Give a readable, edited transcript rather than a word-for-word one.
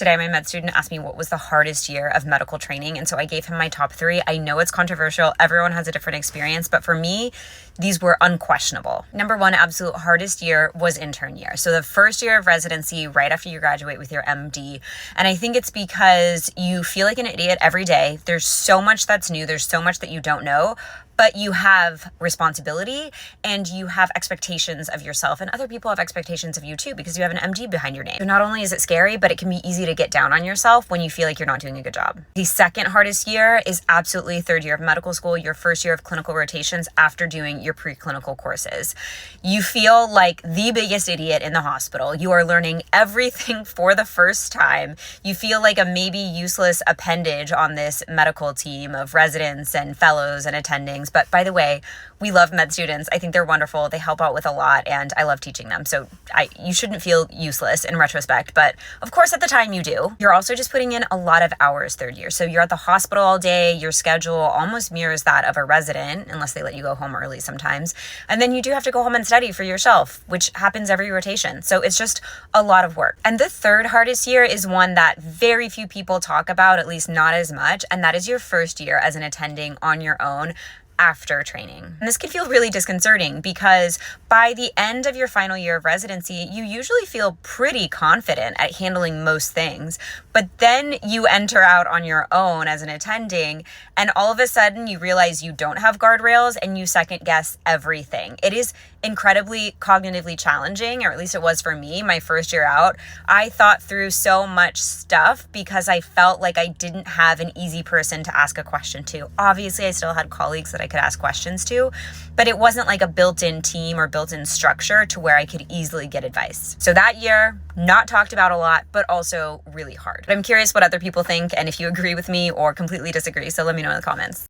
Today, my med student asked me what was the hardest year of medical training, and so I gave him my top 3. I know it's controversial. Everyone has a different experience, but for me, these were unquestionable. Number 1, absolute hardest year was intern year. So the first year of residency, right after you graduate with your MD. And I think it's because you feel like an idiot every day. There's so much that's new. There's so much that you don't know. But you have responsibility and you have expectations of yourself, and other people have expectations of you too because you have an MD behind your name. So not only is it scary, but it can be easy to get down on yourself when you feel like you're not doing a good job. The second hardest year is absolutely third year of medical school, your first year of clinical rotations after doing your preclinical courses. You feel like the biggest idiot in the hospital. You are learning everything for the first time. You feel like a maybe useless appendage on this medical team of residents and fellows and attendings. But by the way, we love med students. I think they're wonderful. They help out with a lot and I love teaching them. So you shouldn't feel useless in retrospect, but of course at the time you do. You're also just putting in a lot of hours third year. So you're at the hospital all day. Your schedule almost mirrors that of a resident, unless they let you go home early sometimes. And then you do have to go home and study for yourself, which happens every rotation. So it's just a lot of work. And the third hardest year is one that very few people talk about, at least not as much. And that is your first year as an attending on your own after training. And this can feel really disconcerting because by the end of your final year of residency, you usually feel pretty confident at handling most things. But then you enter out on your own as an attending, and all of a sudden you realize you don't have guardrails and you second guess everything. It is incredibly cognitively challenging, or at least it was for me my first year out. I thought through so much stuff because I felt like I didn't have an easy person to ask a question to. Obviously, I still had colleagues that I could ask questions to, but it wasn't like a built-in team or built-in structure to where I could easily get advice. So that year, not talked about a lot, but also really hard. But I'm curious what other people think and if you agree with me or completely disagree. So let me know in the comments.